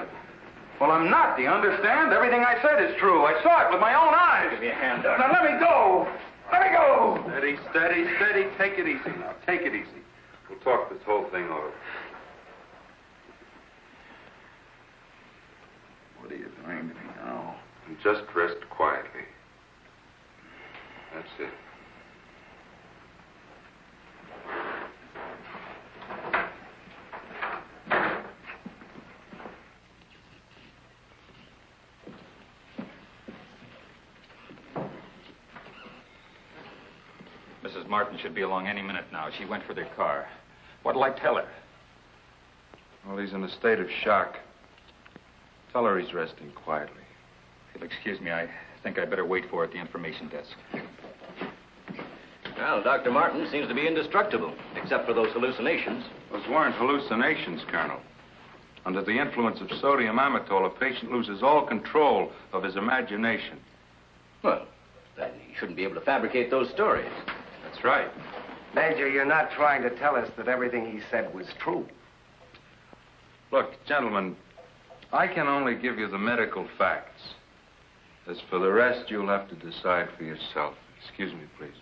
[SPEAKER 8] Well, I'm not, do you understand? Everything I said is true. I saw it with my own eyes.
[SPEAKER 11] Give me a hand,
[SPEAKER 8] Now,
[SPEAKER 11] Doug.
[SPEAKER 8] let me go. Let me go!
[SPEAKER 12] Steady, steady, steady. Take it easy now. Take it easy. We'll talk this whole thing over.
[SPEAKER 8] What are you doing to me now?
[SPEAKER 12] And just rest quietly. That's it.
[SPEAKER 3] Mrs. Martin should be along any minute now. She went for their car. What'll I tell her?
[SPEAKER 12] Well, he's in a state of shock. Tell her he's resting quietly.
[SPEAKER 3] If you'll excuse me, I think I'd better wait for her at the information desk.
[SPEAKER 16] Well, Dr. Martin seems to be indestructible, except for those hallucinations.
[SPEAKER 12] Those weren't hallucinations, Colonel. Under the influence of sodium amytal, a patient loses all control of his imagination.
[SPEAKER 16] Well, then he shouldn't be able to fabricate those stories.
[SPEAKER 12] That's right.
[SPEAKER 9] Major, you're not trying to tell us that everything he said was true.
[SPEAKER 12] Look, gentlemen, I can only give you the medical facts. As for the rest, you'll have to decide for yourself. Excuse me, please.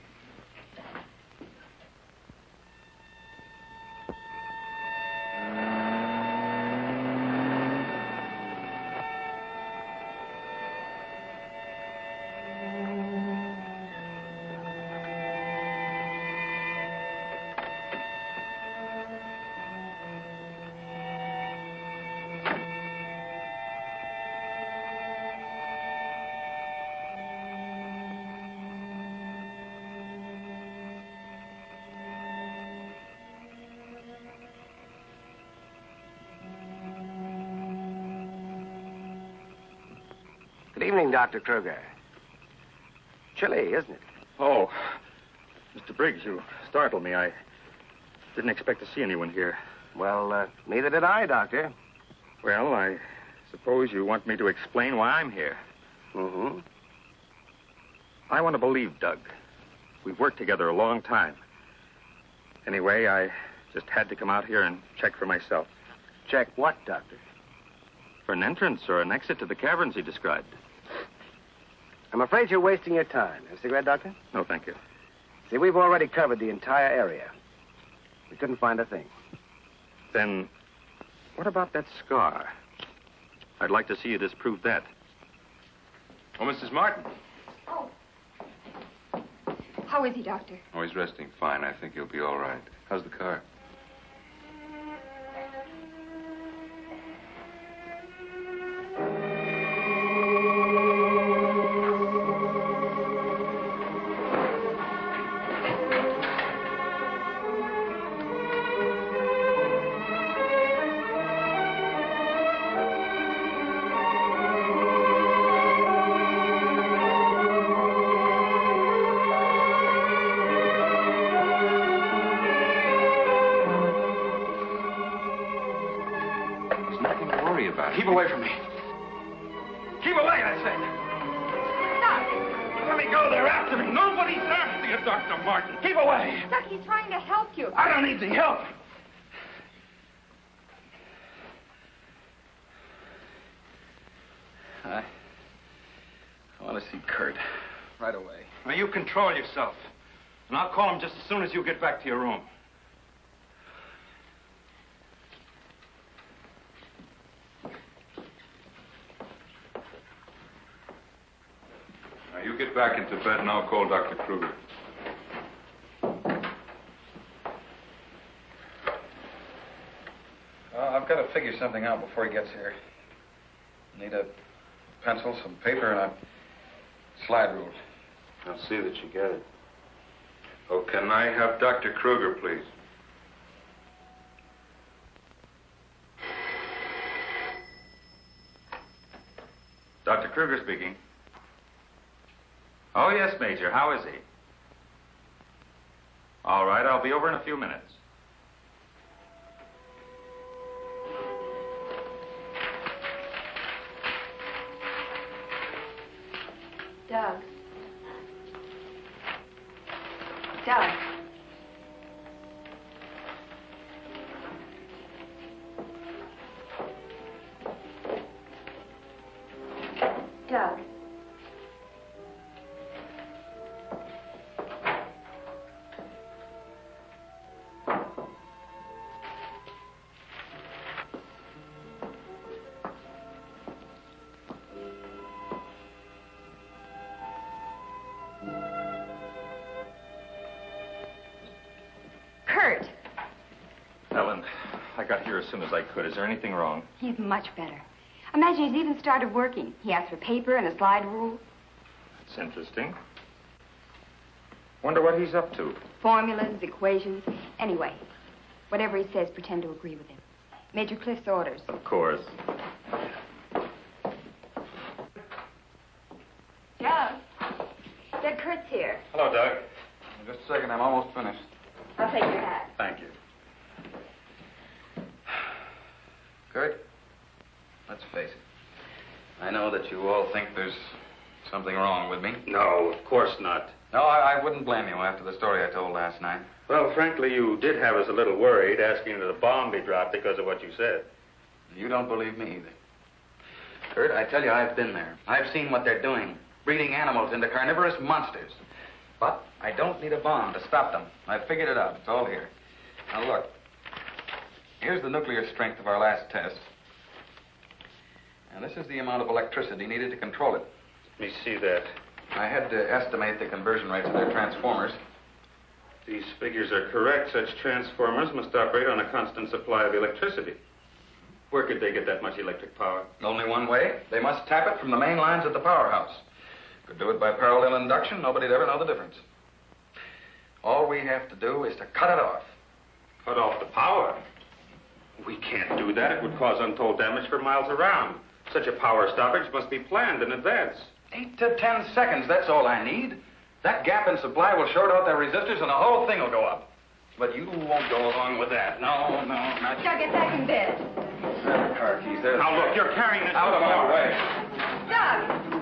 [SPEAKER 9] Good evening, Dr. Kruger. Chilly, isn't it?
[SPEAKER 3] Oh, Mr. Briggs, you startled me. I didn't expect to see anyone here.
[SPEAKER 9] Well, neither did I, Doctor.
[SPEAKER 3] Well, I suppose you want me to explain why I'm here.
[SPEAKER 9] Mm-hmm.
[SPEAKER 3] I want to believe Doug. We've worked together a long time. Anyway, I just had to come out here and check for myself.
[SPEAKER 9] Check what, Doctor?
[SPEAKER 3] For an entrance or an exit to the caverns he described.
[SPEAKER 9] I'm afraid you're wasting your time. Have a cigarette, Doctor?
[SPEAKER 3] No, thank you.
[SPEAKER 9] See, we've already covered the entire area. We couldn't find a thing.
[SPEAKER 3] Then, what about that scar? I'd like to see you disprove that.
[SPEAKER 12] Oh, Mrs. Martin.
[SPEAKER 7] Oh. How is he, Doctor?
[SPEAKER 12] Oh, he's resting fine. I think he'll be all right. How's the car?
[SPEAKER 3] Keep away from me. Keep away, I said.
[SPEAKER 7] Doc!
[SPEAKER 3] Let me go. They're after me. Nobody's after you, Dr. Martin. Keep away.
[SPEAKER 7] Doc, he's trying to help you.
[SPEAKER 3] I don't need the help. I want to see Kurt right away. Now, you control yourself. And I'll call him just as soon as you get back to your room.
[SPEAKER 12] You get back into bed and I'll call Dr. Kruger.
[SPEAKER 8] I've got to figure something out before he gets here. Need a pencil, some paper, and a slide rule.
[SPEAKER 12] I'll see that you get it. Oh, can I have Dr. Kruger, please?
[SPEAKER 3] Dr. Kruger speaking. Oh, yes, Major. How is he? All right, I'll be over in a few minutes.
[SPEAKER 7] Doug. Doug. Doug. Kurt.
[SPEAKER 3] Ellen, I got here as soon as I could. Is there anything wrong?
[SPEAKER 7] He's much better. Imagine he's even started working. He asked for paper and a slide rule.
[SPEAKER 11] That's interesting. Wonder what he's up to.
[SPEAKER 7] Formulas, equations. Anyway, whatever he says, pretend to agree with him. Major Cliff's orders.
[SPEAKER 11] Of course.
[SPEAKER 7] Doug. Doug, Kurt's here.
[SPEAKER 8] Hello, Doug. Just a second, I'm almost finished.
[SPEAKER 7] I'll take your hat.
[SPEAKER 8] Thank you. Kurt, let's face it. I know that you all think there's something wrong with me.
[SPEAKER 11] No, of course not.
[SPEAKER 8] No, I wouldn't blame you after the story I told last night.
[SPEAKER 11] Well, frankly, you did have us a little worried, asking that a bomb be dropped because of what you said.
[SPEAKER 8] You don't believe me either. Kurt, I tell you, I've been there. I've seen what they're doing, breeding animals into carnivorous monsters. But I don't need a bomb to stop them. I've figured it out. It's all here. Now, look. Here's the nuclear strength of our last test. And this is the amount of electricity needed to control it.
[SPEAKER 11] Let me see that.
[SPEAKER 8] I had to estimate the conversion rates of their transformers.
[SPEAKER 11] These figures are correct. Such transformers must operate on a constant supply of electricity. Where could they get that much electric power?
[SPEAKER 8] Only one way. They must tap it from the main lines at the powerhouse. Could do it by parallel induction. Nobody'd ever know the difference. All we have to do is to cut it off.
[SPEAKER 11] Cut off the power? We can't do that. It would cause untold damage for miles around. Such a power stoppage must be planned in advance.
[SPEAKER 8] 8 to 10 seconds, that's all I need. That gap in supply will short out their resistors and the whole thing will go up. But you won't go along with that. No, not you.
[SPEAKER 7] Doug, get back in bed.
[SPEAKER 8] There's the car keys. There's
[SPEAKER 11] Now, look, you're carrying this
[SPEAKER 8] out of my way.
[SPEAKER 7] Doug!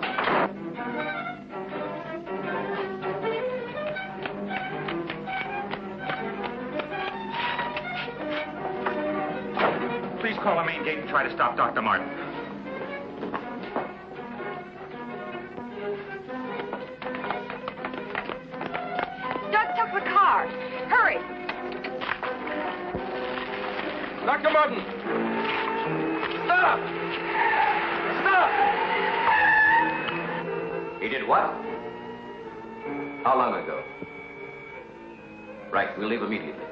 [SPEAKER 11] Please call the main gate and try to stop Dr. Martin.
[SPEAKER 7] Doug took the car. Hurry.
[SPEAKER 12] Dr. Martin! Stop! Stop!
[SPEAKER 16] He did what? How long ago? Right, we'll leave immediately.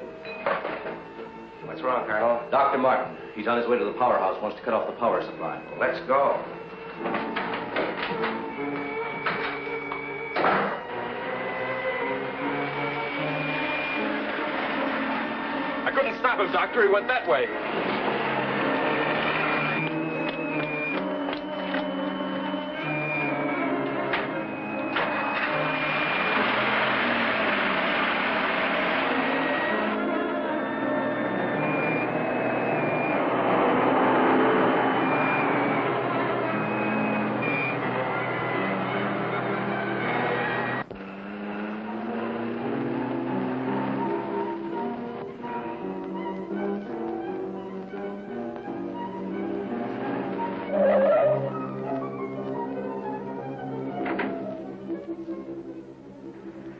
[SPEAKER 9] What's wrong, Colonel?
[SPEAKER 16] Dr. Martin. He's on his way to the powerhouse, wants to cut off the power supply.
[SPEAKER 9] Let's go.
[SPEAKER 12] I couldn't stop him, Doctor. He went that way.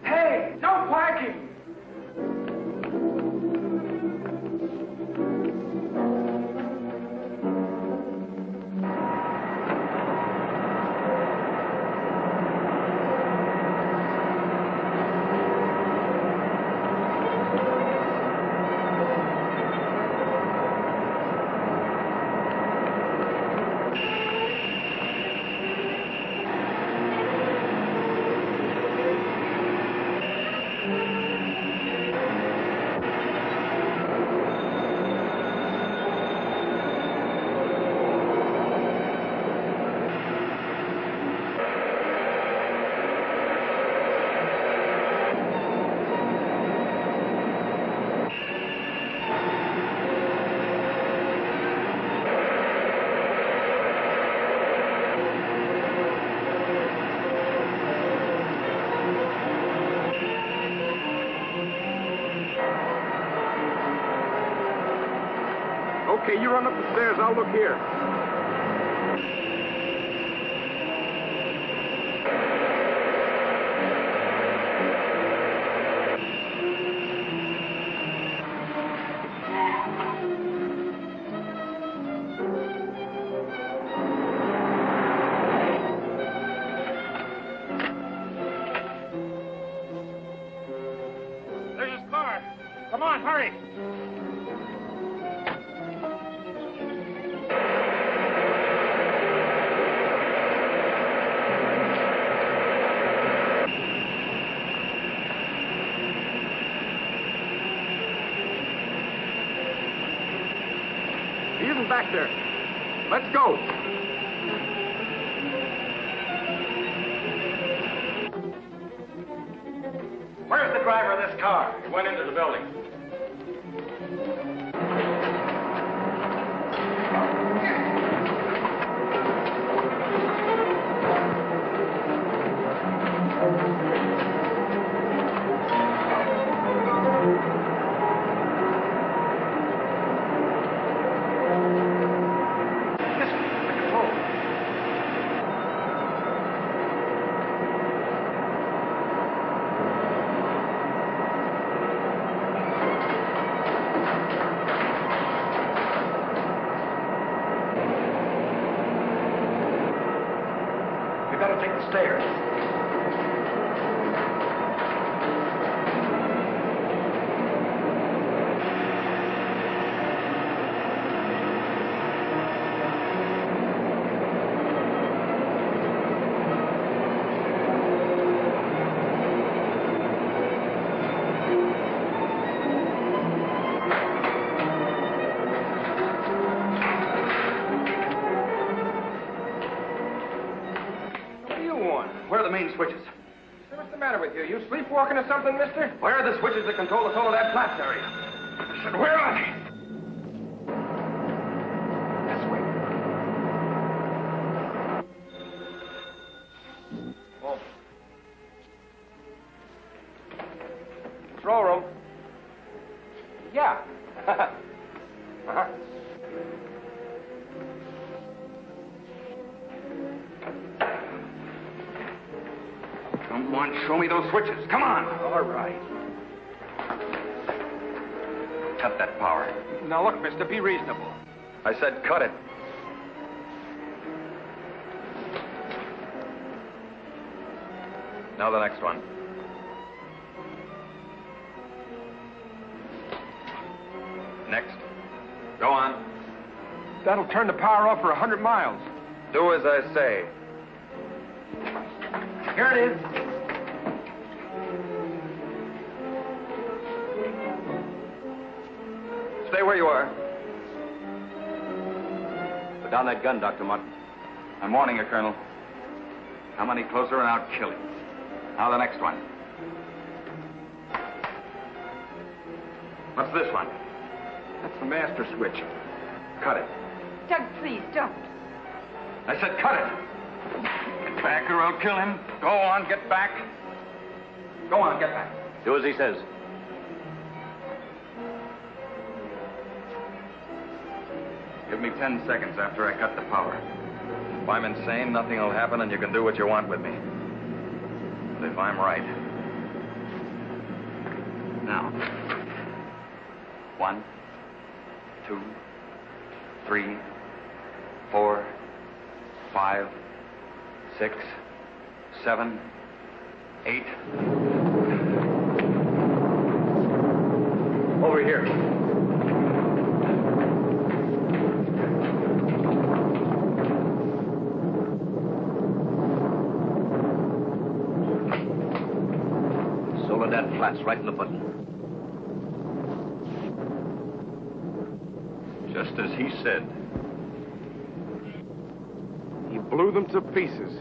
[SPEAKER 15] Hey, no parking!
[SPEAKER 5] Okay, you run up the stairs. I'll look here.
[SPEAKER 15] There's his car. A
[SPEAKER 5] Come on, hurry.
[SPEAKER 10] He isn't back there. Let's go.
[SPEAKER 3] Where's the driver of this car?
[SPEAKER 8] He went into the building.
[SPEAKER 3] We've got to take the stairs. Where are the main switches?
[SPEAKER 10] What's the matter with you? You sleepwalking or something, mister?
[SPEAKER 3] Where are the switches that control the Soledad Flats area? I said, where are they? This way.
[SPEAKER 10] Oh. Control room. Yeah. Uh-huh.
[SPEAKER 3] Come on, show me those switches. Come on.
[SPEAKER 10] All right.
[SPEAKER 3] Cut that power.
[SPEAKER 10] Now, look, mister, be reasonable.
[SPEAKER 3] I said cut it. Now the next one. Next. Go on.
[SPEAKER 10] That'll turn the power off for 100 miles.
[SPEAKER 3] Do as I say. Here it is. Stay where you are. Put down that gun, Dr. Martin. I'm warning you, Colonel. Come any closer and I'll kill you. Now the next one. What's this one?
[SPEAKER 10] That's the master switch.
[SPEAKER 3] Cut it.
[SPEAKER 7] Doug, please, don't.
[SPEAKER 3] I said cut it. Get back or I'll kill him. Go on, get back. Go on, get back.
[SPEAKER 16] Do as he says.
[SPEAKER 3] Give me 10 seconds after I cut the power. If I'm insane, nothing will happen and you can do what you want with me. But if I'm right... Now. 1, 2, 3, 4, 5, 6, 7, 8. Over here.
[SPEAKER 16] Soledad Flats, right in the button.
[SPEAKER 3] Just as he said.
[SPEAKER 10] He blew them to pieces.